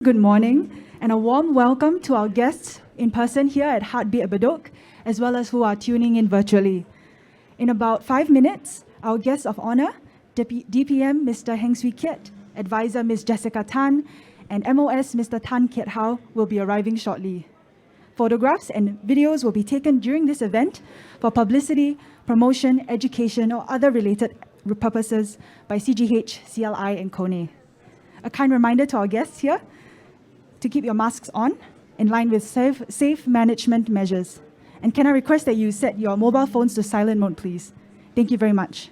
Good morning, and a warm welcome to our guests in person here at Heartbeat Bedok, as well as who are tuning in virtually. In about 5 minutes, our guests of honor, DPM Mr. Heng Keat, Advisor Ms. Jessica Tan, and MOS Mr. Tan Kiat Hao will be arriving shortly. Photographs and videos will be taken during this event for publicity, promotion, education, or other related purposes by CGH, CLI, and KONE. A kind reminder to our guests here to keep your masks on in line with safe management measures. And can I request that you set your mobile phones to silent mode, please? Thank you very much.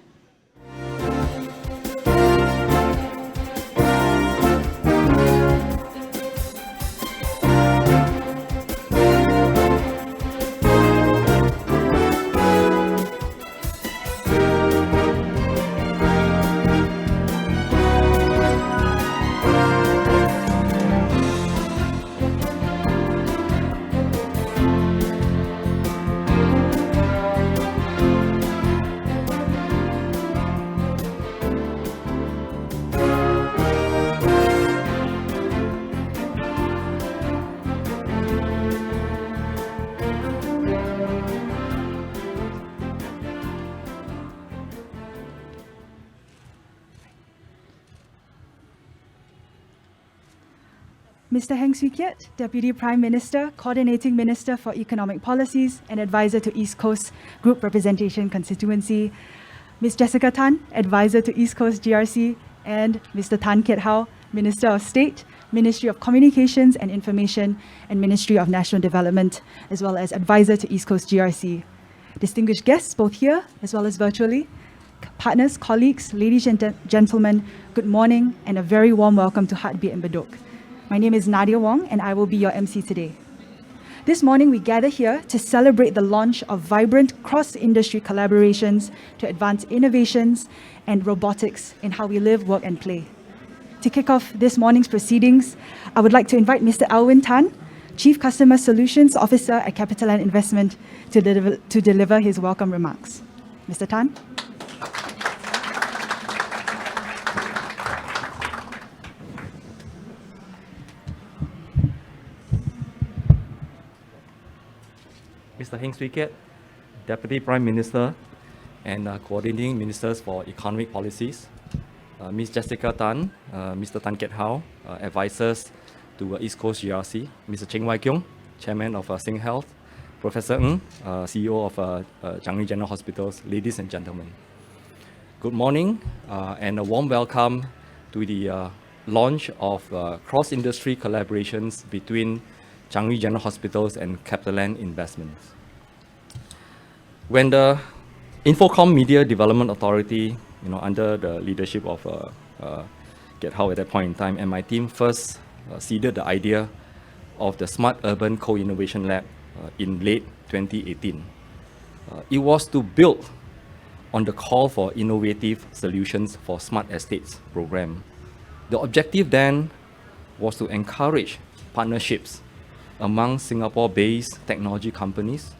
Mr. Heng Keat, Deputy Prime Minister, Coordinating Minister for Economic Policies, and Advisor to East Coast Group Representation Constituency. Ms. Jessica Tan, Advisor to East Coast GRC, and Mr. Tan Kiat Hao, Minister of State, Ministry of Communications and Information, and Ministry of National Development, as well as Advisor to East Coast GRC. Distinguished guests, both here as well as virtually, partners, colleagues, ladies and gentlemen, good morning, and a very warm welcome to Heartbeat Bedok. My name is Nadia Wong, and I will be your MC today. This morning, we gather here to celebrate the launch of vibrant cross-industry collaborations to advance innovations and robotics in how we live, work, and play. To kick off this morning's proceedings, I would like to invite Mr. Alwyn Tan, Chief Customer Solutions Officer at CapitaLand Investment, to deliver his welcome remarks. Mr. Tan? Mr. Heng Keat, Deputy Prime Minister and Coordinating Ministers for Economic Policies, Ms. Jessica Tan, Mr. Tan Kiat Hao, Advisors to East Coast GRC, Mr. Cheng Wai Keong, Chairman of Sing Health, Professor Heng, CEO of Changi General Hospital, ladies and gentlemen. Good morning and a warm welcome to the launch of cross-industry collaborations between Changi General Hospitals and CapitaLand Investments. When the Infocom Media Development Authority, under the leadership of Kiat Hao at that point in time, and my team first seeded the idea of the Smart Urban Co-Innovation Lab in late 2018. It was to build on the call for innovative solutions for smart estates program. The objective then was to encourage partnerships among Singapore-based technology companies,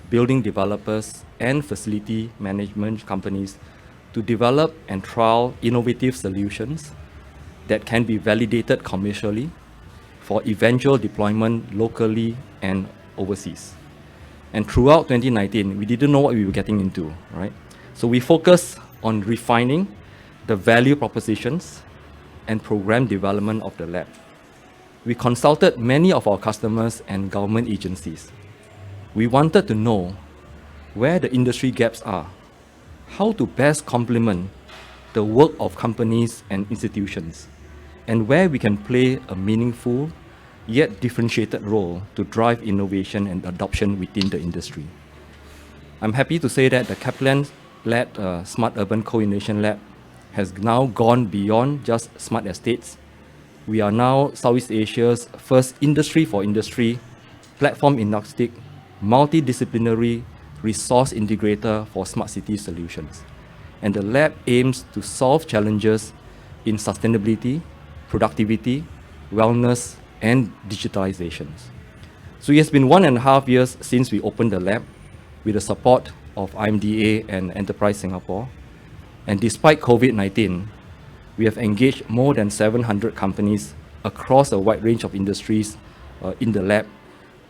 building developers, and facility management companies to develop and trial innovative solutions that can be validated commercially for eventual deployment locally and overseas. And throughout 2019, we didn't know what we were getting into, right? So we focused on refining the value propositions and program development of the lab. We consulted many of our customers and government agencies. We wanted to know where the industry gaps are, how to best complement the work of companies and institutions, and where we can play a meaningful yet differentiated role to drive innovation and adoption within the industry. I'm happy to say that the CapitaLand-led Smart Urban Co-Innovation Lab has now gone beyond just smart estates. We are now Southeast Asia's first industry-for-industry, platform-agnostic, multidisciplinary resource integrator for smart city solutions. And the lab aims to solve challenges in sustainability, productivity, wellness, and digitalizations. So it has been 1.5 years since we opened the lab with the support of IMDA and Enterprise Singapore. And despite COVID-19, we have engaged more than 700 companies across a wide range of industries in the lab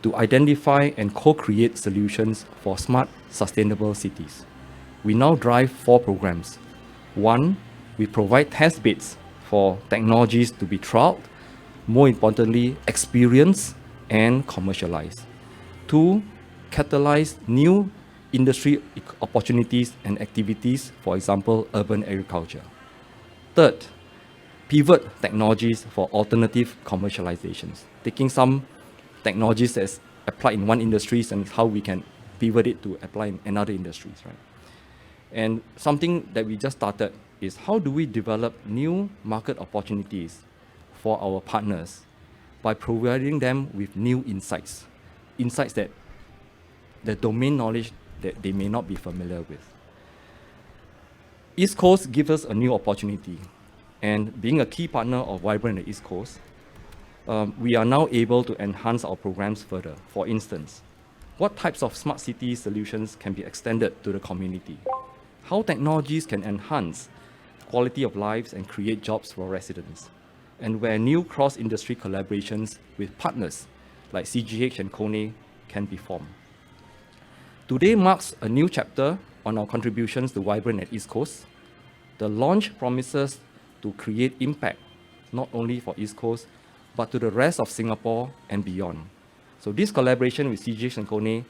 to identify and co-create solutions for smart, sustainable cities. We now drive 4 programs. 1, we provide test beds for technologies to be trialed, more importantly, experienced and commercialized. 2, catalyze new industry opportunities and activities, for example, urban agriculture. 3rd, pivot technologies for alternative commercializations, taking some technologies that's applied in one industry and how we can pivot it to apply in another industries, right? And something that we just started is how do we develop new market opportunities for our partners by providing them with new insights that the domain knowledge that they may not be familiar with. East Coast gives us a new opportunity, and being a key partner of Vibrant in the East Coast, we are now able to enhance our programs further. For instance, what types of smart city solutions can be extended to the community? How technologies can enhance quality of lives and create jobs for residents? And where new cross-industry collaborations with partners like CGH and KONE can be formed. Today marks a new chapter on our contributions to Vibrant at East Coast. The launch promises to create impact, not only for East Coast, but to the rest of Singapore and beyond. So this collaboration with CGH and KONE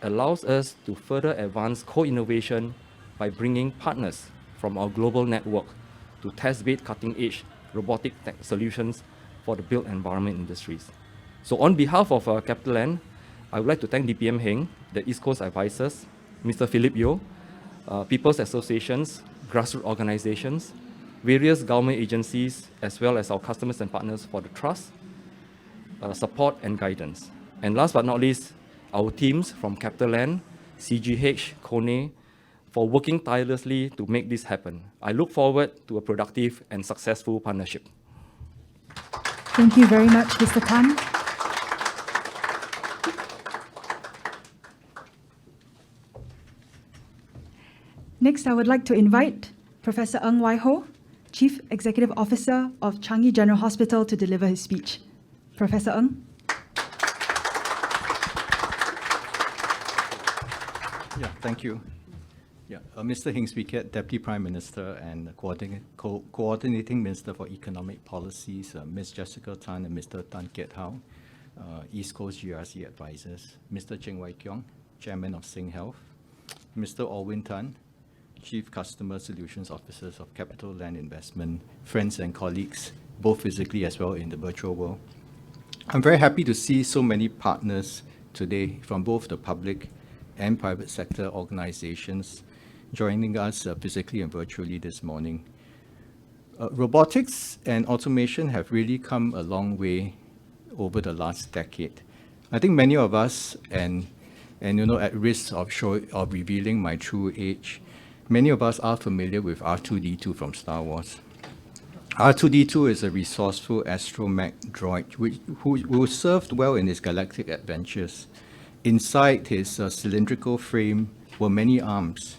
allows us to further advance co-innovation by bringing partners from our global network to test-bed cutting-edge robotic tech solutions for the built environment industries. So on behalf of CapitaLand, I would like to thank DPM Heng, the East Coast advisors, Mr. Philip Yeo, people's associations, grassroots organizations, various government agencies, as well as our customers and partners for the trust, support and guidance. And last but not least, our teams from CapitaLand, CGH, KONE, for working tirelessly to make this happen. I look forward to a productive and successful partnership. Thank you very much, Mr. Tan. Next, I would like to invite Professor Ng Wai Ho, Chief Executive Officer of Changi General Hospital, to deliver his speech. Professor Ng. Yeah, thank you. Yeah, Mr. Heng Swee, Deputy Prime Minister and Coordinating Minister for Economic Policies, Ms. Jessica Tan and Mr. Tan Kiat Hao, East Coast GRC Advisors, Mr. Cheng Wai Keong, Chairman of Sing Health, Mr. Alwyn Tan, Chief Customer Solutions Officers of CapitaLand Investment, friends and colleagues, both physically as well in the virtual world. I'm very happy to see so many partners today from both the public and private sector organizations joining us physically and virtually this morning. Robotics and automation have really come a long way over the last decade. I think many of us, and at risk of revealing my true age, many of us are familiar with R2-D2 from Star Wars. R2-D2 is a resourceful astromech droid who served well in his galactic adventures. Inside his cylindrical frame were many arms,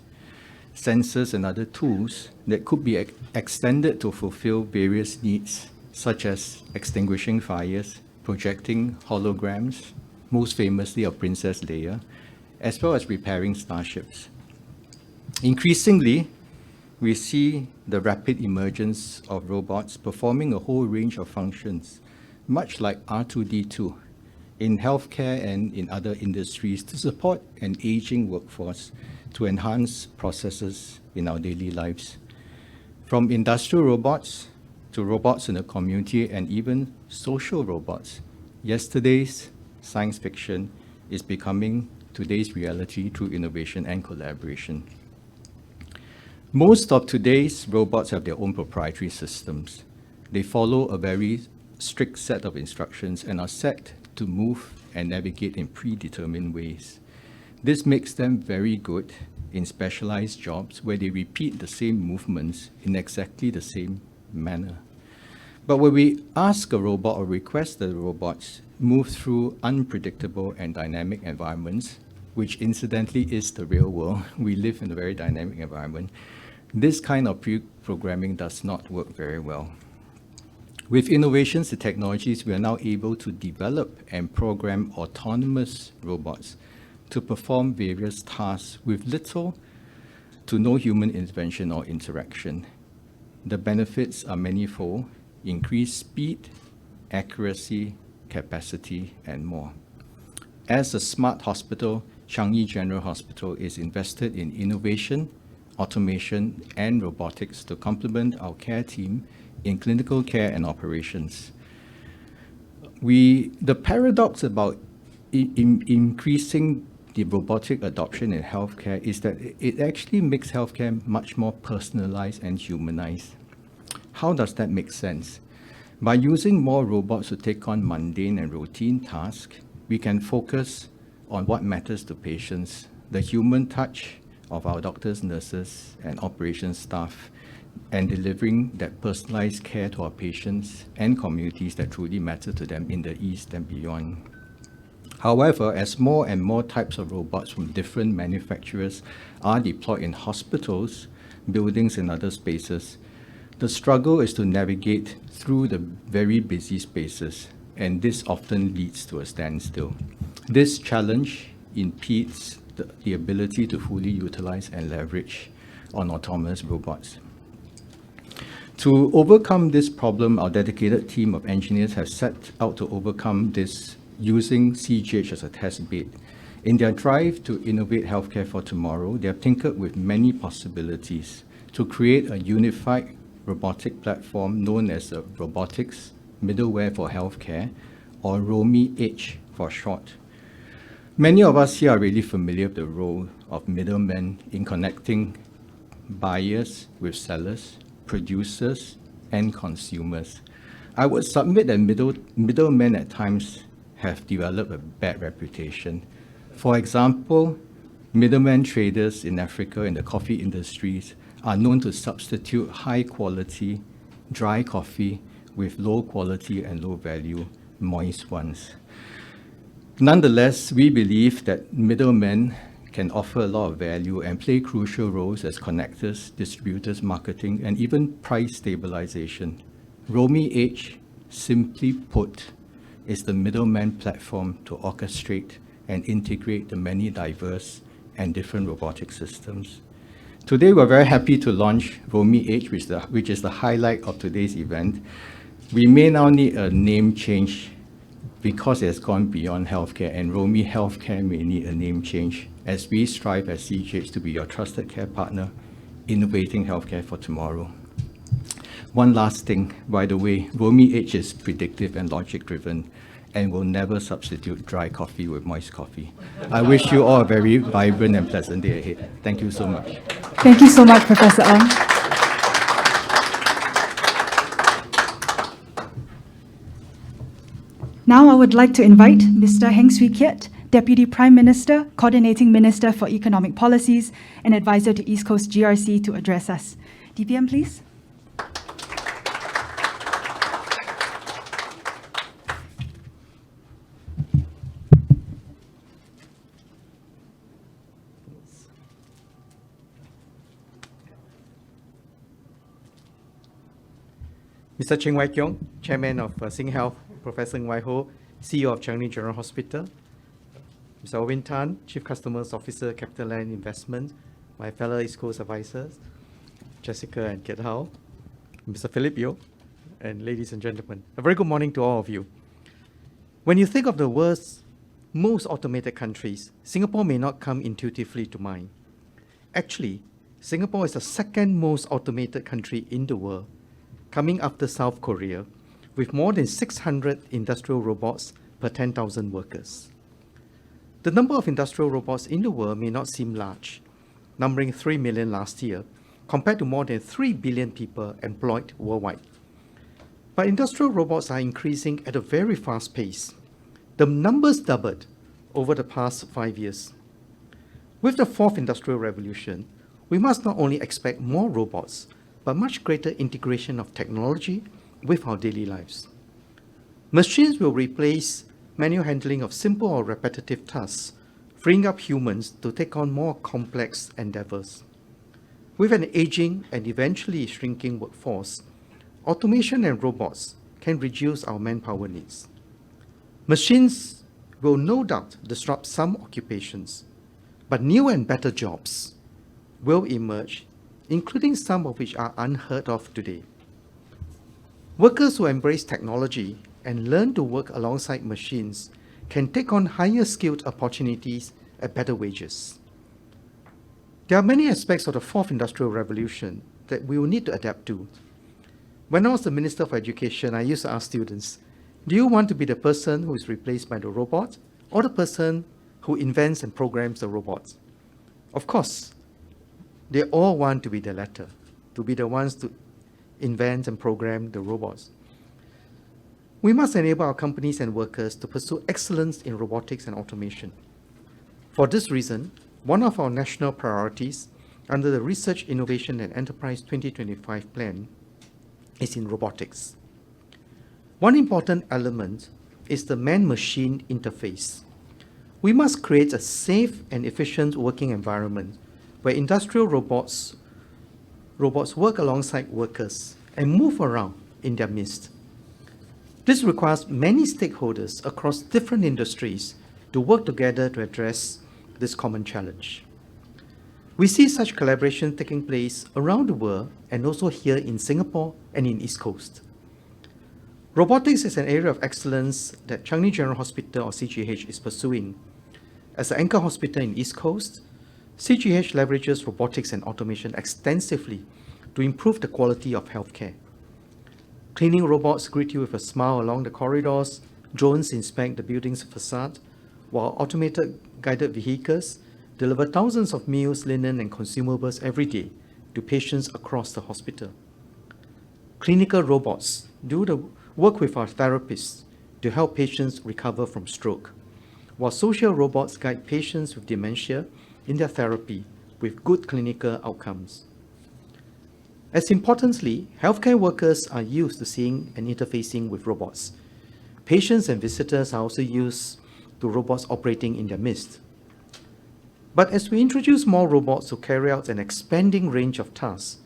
sensors and other tools that could be extended to fulfill various needs, such as extinguishing fires, projecting holograms, most famously of Princess Leia, as well as repairing starships. Increasingly, we see the rapid emergence of robots performing a whole range of functions, much like R2-D2, in healthcare and in other industries to support an aging workforce to enhance processes in our daily lives. From industrial robots to robots in the community and even social robots, yesterday's science fiction is becoming today's reality through innovation and collaboration. Most of today's robots have their own proprietary systems. They follow a very strict set of instructions and are set to move and navigate in predetermined ways. This makes them very good in specialized jobs where they repeat the same movements in exactly the same manner. But when we ask a robot or request that the robots move through unpredictable and dynamic environments, which incidentally is the real world, we live in a very dynamic environment, this kind of pre-programming does not work very well. With innovations in technologies, we are now able to develop and program autonomous robots to perform various tasks with little to no human intervention or interaction. The benefits are manifold: increased speed, accuracy, capacity, and more. As a smart hospital, Changi General Hospital is invested in innovation, automation, and robotics to complement our care team in clinical care and operations. The paradox about increasing the robotic adoption in healthcare is that it actually makes healthcare much more personalized and humanized. How does that make sense? By using more robots to take on mundane and routine tasks, we can focus on what matters to patients, the human touch of our doctors, nurses, and operations staff, and delivering that personalized care to our patients and communities that truly matter to them in the East and beyond. However, as more and more types of robots from different manufacturers are deployed in hospitals, buildings, and other spaces, the struggle is to navigate through the very busy spaces, and this often leads to a standstill. This challenge impedes the ability to fully utilize and leverage on autonomous robots. To overcome this problem, our dedicated team of engineers have set out to overcome this using CGH as a test bed. In their drive to innovate healthcare for tomorrow, they have tinkered with many possibilities to create a unified robotic platform known as the Robotics Middleware for Healthcare, or RoMi-H for short. Many of us here are really familiar with the role of middlemen in connecting buyers with sellers, producers, and consumers. I would submit that middlemen at times have developed a bad reputation. For example, middlemen traders in Africa in the coffee industries are known to substitute high quality, dry coffee with low quality and low value, moist ones. Nonetheless, we believe that middlemen can offer a lot of value and play crucial roles as connectors, distributors, marketing, and even price stabilization. RoMi-H, simply put, is the middleman platform to orchestrate and integrate the many diverse and different robotic systems. Today, we're very happy to launch RoMi-H, which is the highlight of today's event. We may now need a name change because it has gone beyond healthcare, and RoMi Healthcare may need a name change as we strive as CGH to be your trusted care partner, innovating healthcare for tomorrow. One last thing, by the way, RoMi-H is predictive and logic-driven and will never substitute dry coffee with moist coffee. I wish you all a very vibrant and pleasant day ahead. Thank you so much. Thank you so much, Professor Ng. Now I would like to invite Mr. Heng Keat, Deputy Prime Minister, Coordinating Minister for Economic Policies, and Advisor to East Coast GRC to address us. DPM, please. Mr. Cheng Wai Keong, Chairman of Sing Health, Professor Ng Wai Ho, CEO of Changi General Hospital, Mr. Owen Tan, Chief Customers Officer, CapitaLand Investment, my fellow East Coast advisors, Jessica and Keat, Mr. Philip Yeo, and ladies and gentlemen, a very good morning to all of you. When you think of the world's most automated countries, Singapore may not come intuitively to mind. Actually, Singapore is the second most automated country in the world, coming after South Korea, with more than 600 industrial robots per 10,000 workers. The number of industrial robots in the world may not seem large, numbering 3 million last year, compared to more than 3 billion people employed worldwide. But industrial robots are increasing at a very fast pace. The numbers doubled over the past 5 years. With the fourth industrial revolution, we must not only expect more robots, but much greater integration of technology with our daily lives. Machines will replace manual handling of simple or repetitive tasks, freeing up humans to take on more complex endeavors. With an aging and eventually shrinking workforce, automation and robots can reduce our manpower needs. Machines will no doubt disrupt some occupations, but new and better jobs will emerge, including some of which are unheard of today. Workers who embrace technology and learn to work alongside machines can take on higher skilled opportunities at better wages. There are many aspects of the fourth industrial revolution that we will need to adapt to. When I was the Minister for Education, I used to ask students, do you want to be the person who is replaced by the robot or the person who invents and programs the robots? Of course, they all want to be the latter, to be the ones to invent and program the robots. We must enable our companies and workers to pursue excellence in robotics and automation. For this reason, one of our national priorities under the Research, Innovation and Enterprise 2025 plan is in robotics. One important element is the man-machine interface. We must create a safe and efficient working environment where industrial robots work alongside workers and move around in their midst. This requires many stakeholders across different industries to work together to address this common challenge. We see such collaboration taking place around the world and also here in Singapore and in East Coast. Robotics is an area of excellence that Changi General Hospital or CGH is pursuing. As an anchor hospital in East Coast, CGH leverages robotics and automation extensively to improve the quality of healthcare. Cleaning robots greet you with a smile along the corridors, drones inspect the building's facade, while automated guided vehicles deliver thousands of meals, linen, and consumables every day to patients across the hospital. Clinical robots do the work with our therapists to help patients recover from stroke, while social robots guide patients with dementia in their therapy with good clinical outcomes. As importantly, healthcare workers are used to seeing and interfacing with robots. Patients and visitors are also used to robots operating in their midst. But as we introduce more robots to carry out an expanding range of tasks,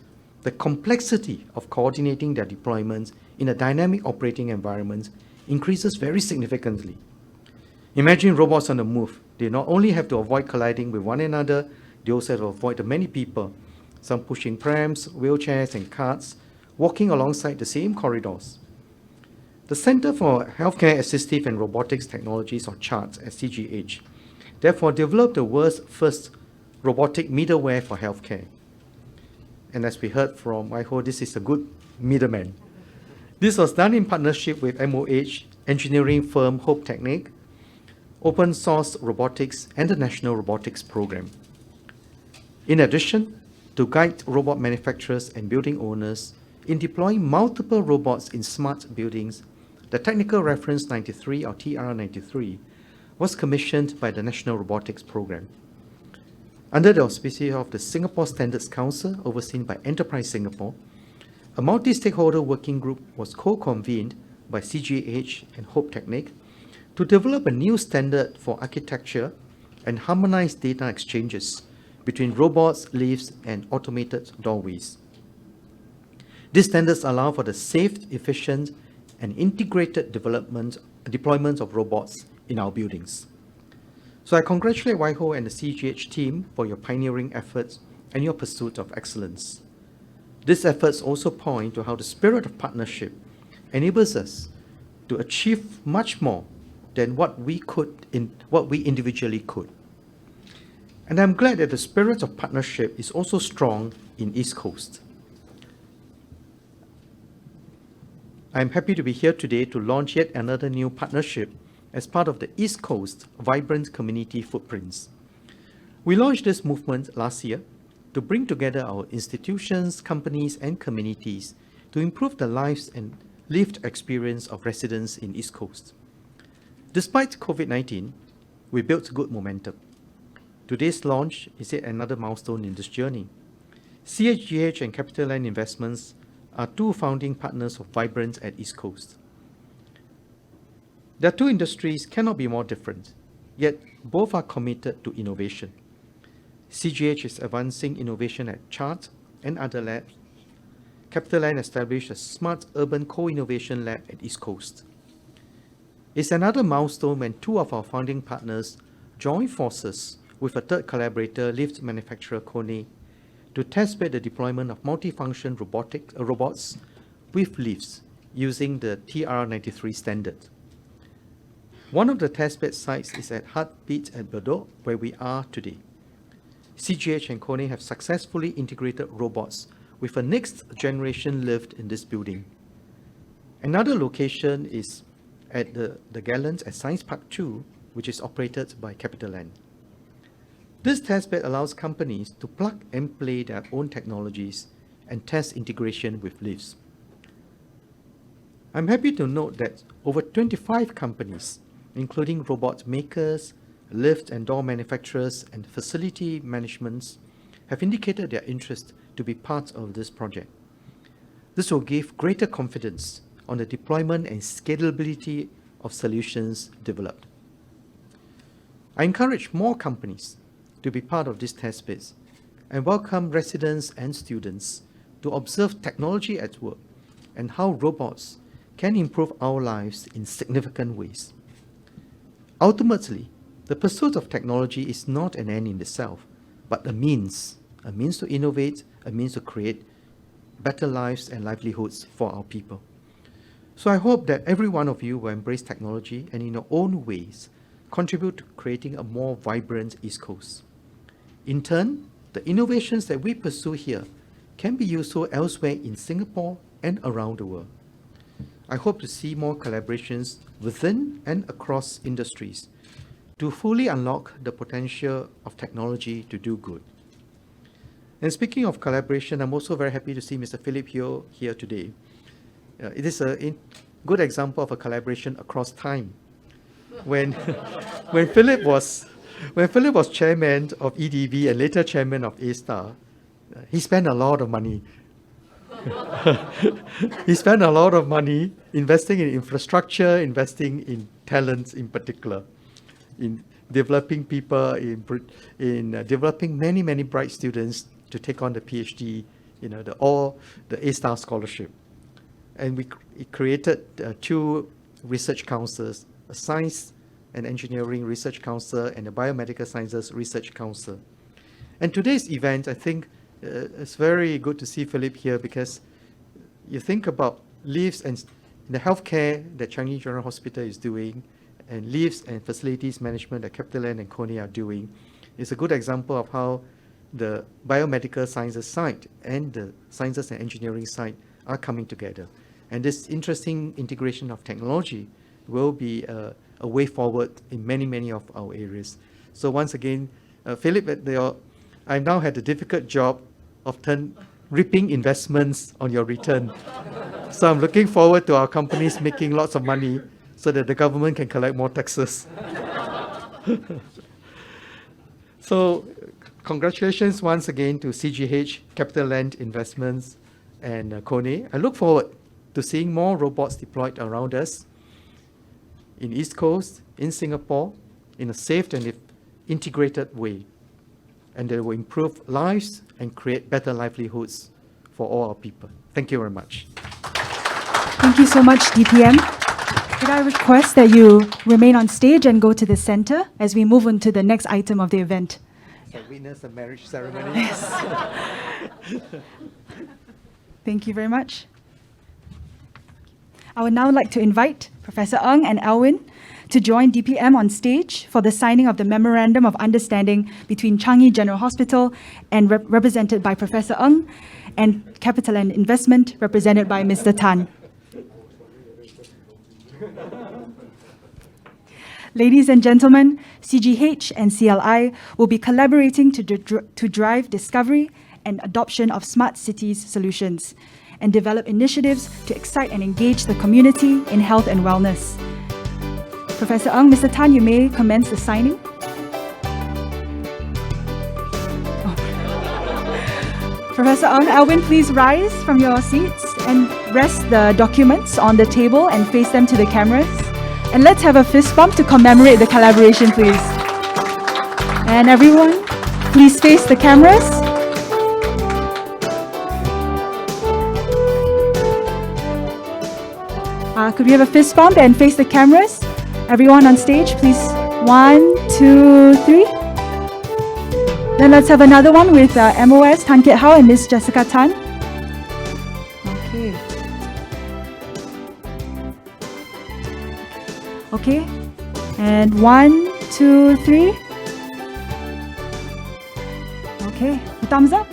the complexity of coordinating their deployments in a dynamic operating environment increases very significantly. Imagine robots on the move. They not only have to avoid colliding with one another, they also have to avoid the many people, some pushing prams, wheelchairs, and carts, walking alongside the same corridors. The Center for Healthcare Assistive and Robotics Technologies, or CHART at CGH, therefore developed the world's first robotic middleware for healthcare. And as we heard from Waiho, this is a good middleman. This was done in partnership with MOH, engineering firm Hope Technique, open source robotics, and the National Robotics Program. In addition, to guide robot manufacturers and building owners in deploying multiple robots in smart buildings, the Technical Reference 93, or TR93, was commissioned by the National Robotics Program. Under the auspices of the Singapore Standards Council, overseen by Enterprise Singapore, a multi-stakeholder working group was co-convened by CGH and Hope Technique to develop a new standard for architecture and harmonize data exchanges between robots, lifts, and automated doorways. These standards allow for the safe, efficient, and integrated deployment of robots in our buildings. So I congratulate Waiho and the CGH team for your pioneering efforts and your pursuit of excellence. These efforts also point to how the spirit of partnership enables us to achieve much more than what we individually could. And I'm glad that the spirit of partnership is also strong in East Coast. I'm happy to be here today to launch yet another new partnership as part of the East Coast Vibrant Community Footprints. We launched this movement last year to bring together our institutions, companies, and communities to improve the lives and lived experience of residents in East Coast. Despite COVID-19, we built good momentum. Today's launch is yet another milestone in this journey. CGH and CapitaLand Investments are two founding partners of Vibrant at East Coast. Their two industries cannot be more different, yet both are committed to innovation. CGH is advancing innovation at CHART and other labs. CapitaLand established a Smart Urban Co-Innovation Lab at East Coast. It's another milestone when two of our founding partners joined forces with a third collaborator, lift manufacturer KONE, to testbed the deployment of multifunction robots with lifts using the TR93 standard. One of the testbed sites is at Heartbeat Bedok, where we are today. CGH and KONE have successfully integrated robots with a next generation lift in this building. Another location is at the Gallants at Science Park 2, which is operated by CapitaLand. This testbed allows companies to plug and play their own technologies and test integration with lifts. I'm happy to note that over 25 companies, including robot makers, lift and door manufacturers, and facility managements, have indicated their interest to be part of this project. This will give greater confidence on the deployment and scalability of solutions developed. I encourage more companies to be part of this test beds and welcome residents and students to observe technology at work and how robots can improve our lives in significant ways. Ultimately, the pursuit of technology is not an end in itself, but a means to innovate, a means to create better lives and livelihoods for our people. So I hope that every one of you will embrace technology and in your own ways contribute to creating a more vibrant East Coast. In turn, the innovations that we pursue here can be useful elsewhere in Singapore and around the world. I hope to see more collaborations within and across industries to fully unlock the potential of technology to do good. And speaking of collaboration, I'm also very happy to see Mr. Philip here today. It is a good example of a collaboration across time. When Philip was chairman of EDB and later chairman of A-Star, he spent a lot of money. He spent a lot of money investing in infrastructure, investing in talents in particular, in developing people, in developing many bright students to take on the PhD, the A-Star scholarship. And we created two research councils, a science and engineering research council and a biomedical sciences research council. And today's event, I think, it's very good to see Philip here because you think about lifts and the healthcare that Changi General Hospital is doing and lifts and facilities management that CapitaLand and KONE are doing. It's a good example of how the biomedical sciences side and the sciences and engineering side are coming together. And this interesting integration of technology will be a way forward in many of our areas. So once again, Philip, I now had the difficult job of reaping investments on your return. So I'm looking forward to our companies making lots of money so that the government can collect more taxes. So congratulations once again to CGH, CapitaLand Investments, and KONE. I look forward to seeing more robots deployed around us in East Coast, in Singapore, in a safe and integrated way. And they will improve lives and create better livelihoods for all our people. Thank you very much. Thank you so much, DPM. Could I request that you remain on stage and go to the center as we move on to the next item of the event? So witness a marriage ceremony. Yes. Thank you very much. I would now like to invite Professor Ng and Alwyn to join DPM on stage for the signing of the Memorandum of Understanding between Changi General Hospital and represented by Professor Ng and CapitaLand Investment represented by Mr. Tan. Ladies and gentlemen, CGH and CLI will be collaborating to drive discovery and adoption of smart cities solutions and develop initiatives to excite and engage the community in health and wellness. Professor Ng, Mr. Tan, you may commence the signing. Professor Ng, Alwyn, please rise from your seats and rest the documents on the table and face them to the cameras. And let's have a fist bump to commemorate the collaboration, please. And everyone, please face the cameras. Could we have a fist bump and face the cameras? Everyone on stage, please. 1, 2, 3. Then let's have another one with MOS, Tan Kiat Hao and Miss Jessica Tan. Okay. Okay. And 1, 2, 3. Okay. A thumbs up.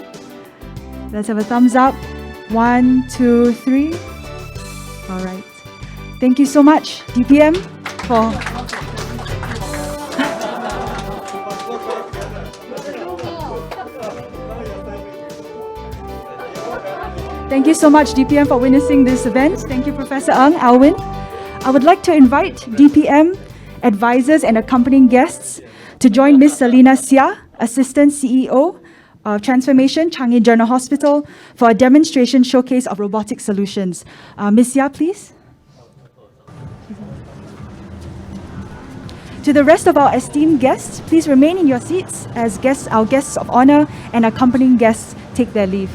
Let's have a thumbs up. 1, 2, 3. All right. Thank you so much, DPM, for... Thank you so much, DPM, for witnessing this event. Thank you, Professor Ng, Alwyn. I would like to invite DPM, advisors and accompanying guests to join Ms. Selina Sia, Assistant CEO of Transformation, Changi General Hospital, for a demonstration showcase of robotic solutions. Ms. Sia, please. To the rest of our esteemed guests, please remain in your seats as our guests of honor and accompanying guests take their leave.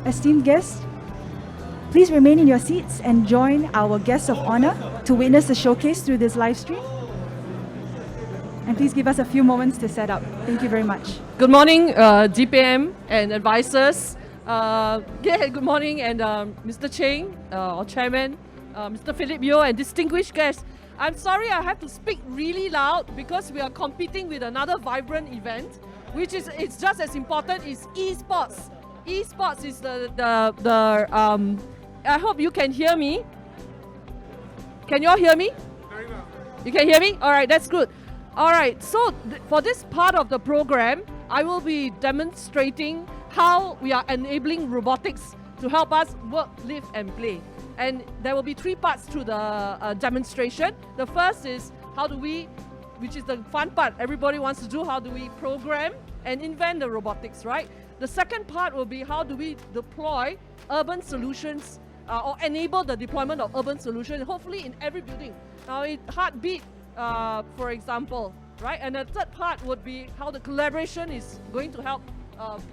Esteemed guests, please remain in your seats and join our guests of honor to witness the showcase through this live stream. And please give us a few moments to set up. Thank you very much. Good morning, DPM and advisors. Good morning, and Mr. Cheng, our chairman, Mr. Philip Yeo, and distinguished guests. I'm sorry I have to speak really loud because we are competing with another vibrant event, which is it's just as important is esports. Esports is I hope you can hear me. Can you all hear me? You can hear me? All right, that's good. All right, so for this part of the program, I will be demonstrating how we are enabling robotics to help us work, live, and play. And there will be 3 parts to the demonstration. The first is how do we, which is the fun part, everybody wants to do, how do we program and invent the robotics, right? The second part will be how do we deploy urban solutions or enable the deployment of urban solutions, hopefully in every building. Now, Heartbeat, for example, right? And the third part would be how the collaboration is going to help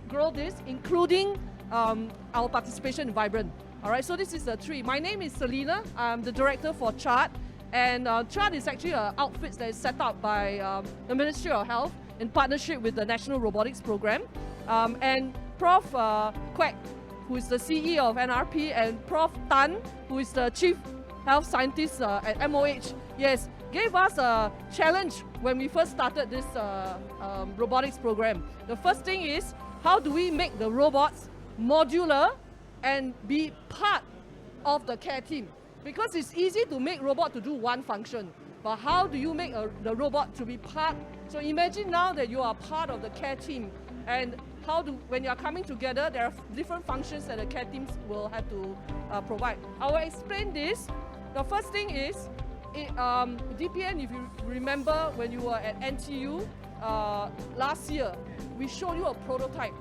grow this, including our participation in Vibrant. All right, so this is the 3. My name is Selina. I'm the director for CHART. And CHART is actually an outfit that is set up by the Ministry of Health in partnership with the National Robotics Program. And Prof. Quek, who is the CEO of NRP, and Prof. Tan, who is the Chief Health Scientist at MOH, yes, gave us a challenge when we first started this robotics program. The first thing is, how do we make the robots modular and be part of the care team? Because it's easy to make robot to do one function, but how do you make the robot to be part? So imagine now that you are part of the care team, and when you are coming together, there are different functions that the care teams will have to provide. I will explain this. The first thing is, DPN, if you remember when you were at NTU last year, we showed you a prototype.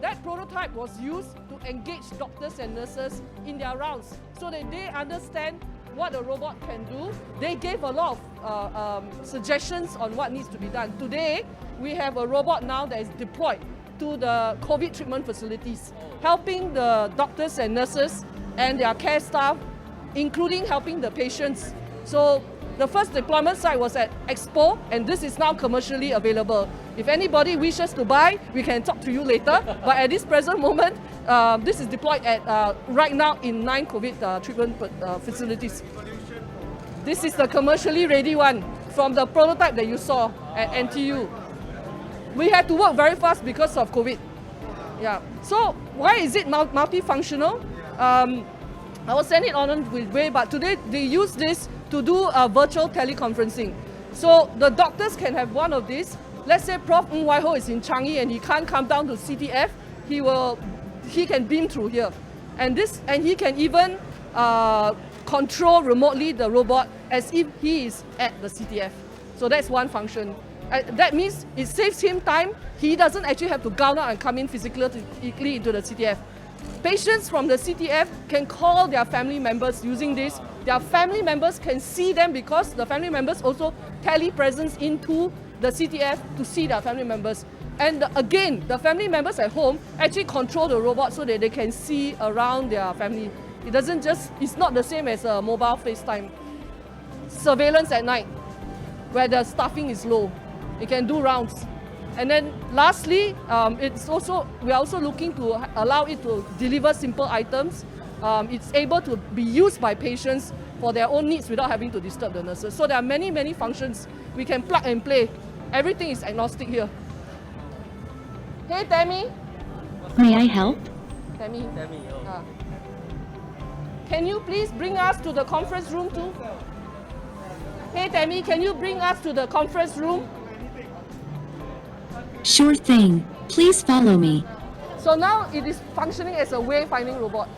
That prototype was used to engage doctors and nurses in their rounds so that they understand what a robot can do. They gave a lot of suggestions on what needs to be done. Today, we have a robot now that is deployed to the COVID treatment facilities, helping the doctors and nurses and their care staff, including helping the patients. So the first deployment site was at Expo, and this is now commercially available. If anybody wishes to buy, we can talk to you later. But at this present moment, this is deployed at right now in 9 COVID treatment facilities. This is the commercially ready one from the prototype that you saw at NTU. We had to work very fast because of COVID. Yeah. So why is it multifunctional? I will send it on with Way, but today they use this to do virtual teleconferencing. So the doctors can have one of these. Let's say Prof. Ng Wai Ho is in Changi and he can't come down to CTF. He can beam through here, and he can even control remotely the robot as if he is at the CTF. So that's one function. That means it saves him time. He doesn't actually have to gown out and come in physically into the CTF. Patients from the CTF can call their family members using this. Their family members can see them because the family members also telepresence into the CTF to see their family members. And again, the family members at home actually control the robot so that they can see around their family. It's not the same as a mobile FaceTime. Surveillance at night, where the staffing is low. It can do rounds. And then lastly, we are also looking to allow it to deliver simple items. It's able to be used by patients for their own needs without having to disturb the nurses. So there are many, many functions. We can plug and play. Everything is agnostic here. Hey, Tammy. May I help? Tammy. Can you please bring us to the conference room too? Hey, Tammy, can you bring us to the conference room? Sure thing. Please follow me. So now it is functioning as a wayfinding robot.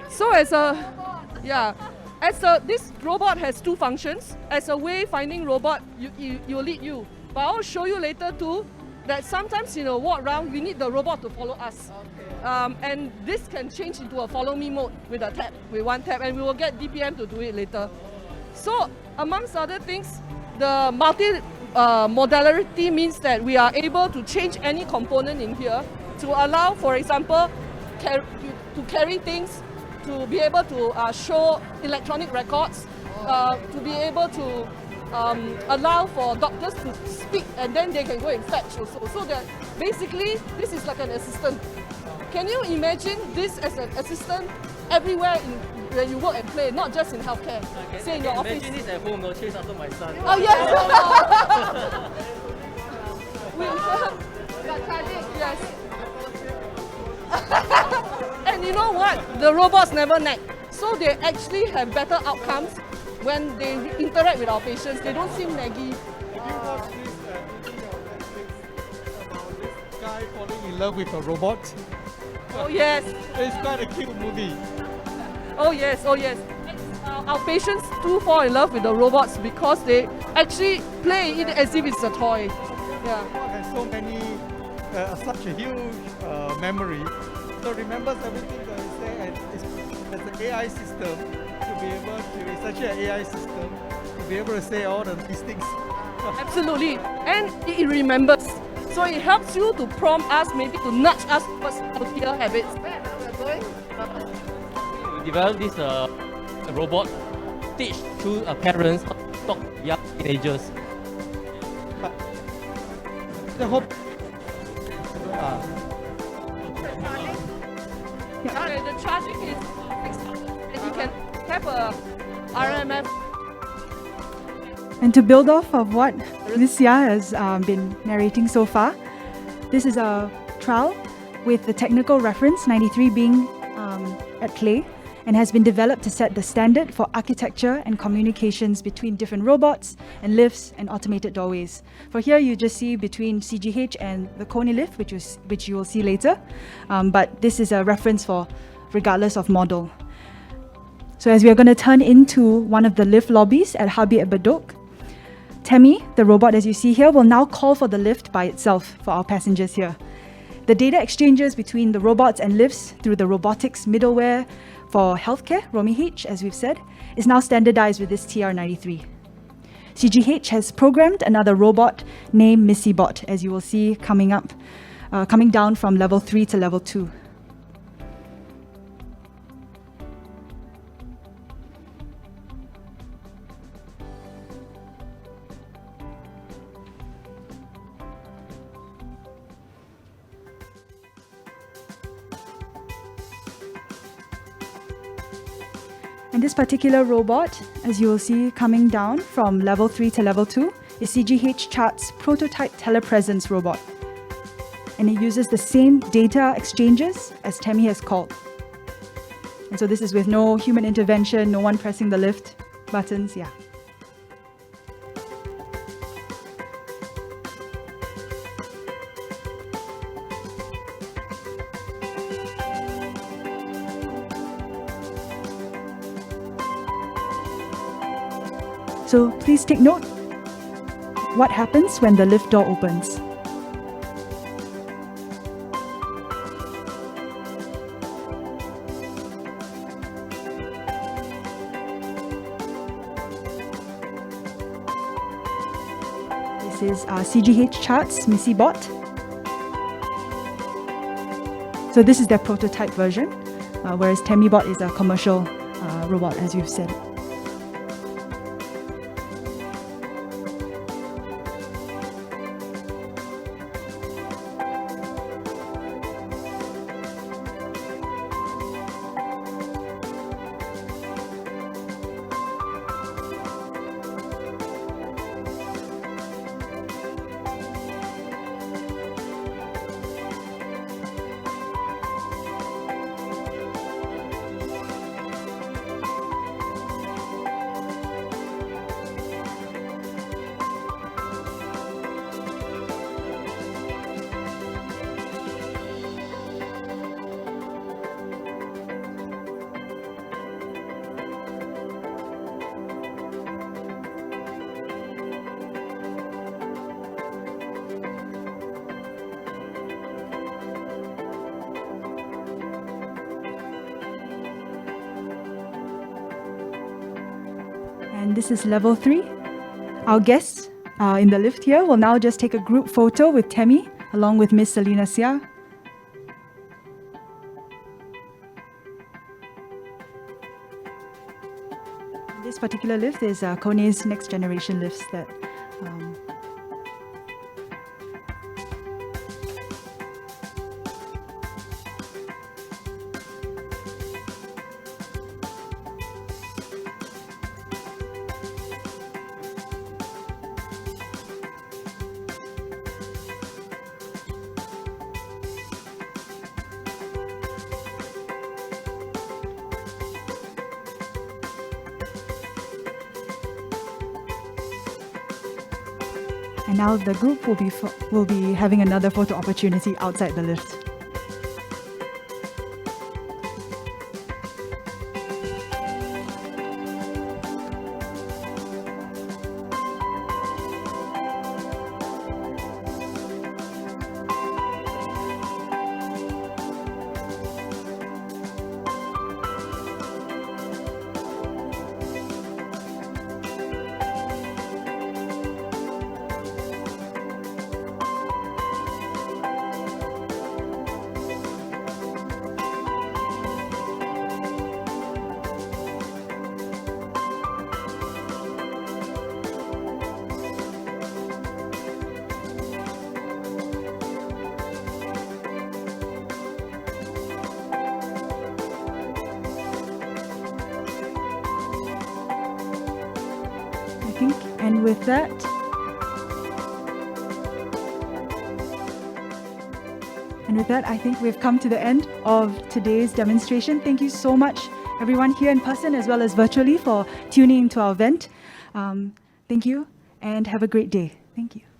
So this robot has two functions. As a wayfinding robot, you lead you. But I'll show you later too that sometimes in a walk round, we need the robot to follow us. And this can change into a follow me mode with one tap, and we will get DPM to do it later. So amongst other things, the multi-modularity means that we are able to change any component in here to allow, for example, to carry things, to be able to show electronic records, to be able to allow for doctors to speak, and then they can go and fetch also. So that basically this is like an assistant. Can you imagine this as an assistant everywhere when you work and play, not just in healthcare? Say in your office. Imagine this at home, no chase after my son. Oh yes. Yes. And you know what? The robots never nag. So they actually have better outcomes when they interact with our patients. They don't seem naggy. This guy falling in love with a robot. Oh yes. It's quite a cute movie. Oh yes. Our patients do fall in love with the robots because they actually play it as if it's a toy. Yeah. It has so many, such a huge memory. So remembers everything that is there, and it's an AI system to be able to, it's actually an AI system to be able to say all of these things. Absolutely. And it remembers. So it helps you to prompt us, maybe to nudge us towards healthier habits. We developed this robot, teach to parents how to talk to young teenagers. The hope. Okay, the charging is fixed, and you can have a RMF. And to build off of what Ms. Xia has been narrating so far, this is a trial with the technical reference 93 being at play, and has been developed to set the standard for architecture and communications between different robots and lifts and automated doorways. For here, you just see between CGH and the KONE lift, which you will see later, but this is a reference for regardless of model. So as we are going to turn into one of the lift lobbies at Heartbeat Bedok, Tammy, the robot as you see here, will now call for the lift by itself for our passengers here. The data exchanges between the robots and lifts through the Robotics Middleware for healthcare, RoMi-H, as we've said, is now standardized with this TR93. CGH has programmed another robot named MissyBot, as you will see coming down from level 3 to level 2. And this particular robot, as you will see coming down from level 3 to level 2, is CGH Chart's prototype telepresence robot. And it uses the same data exchanges as Tammy has called. And so this is with no human intervention, no one pressing the lift buttons, yeah. So please take note what happens when the lift door opens. This is our CGH charts Missy bot. So this is their prototype version, whereas TemiBot is a commercial robot, as you've said. And this is level 3. Our guests in the lift here will now just take a group photo with Temi along with Miss Selina Sia. This particular lift is KONE's next generation lifts that and now the group will be having another photo opportunity outside the lift. And with that, I think we've come to the end of today's demonstration. Thank you so much, everyone here in person as well as virtually, for tuning into our event. Thank you and have a great day. Thank you.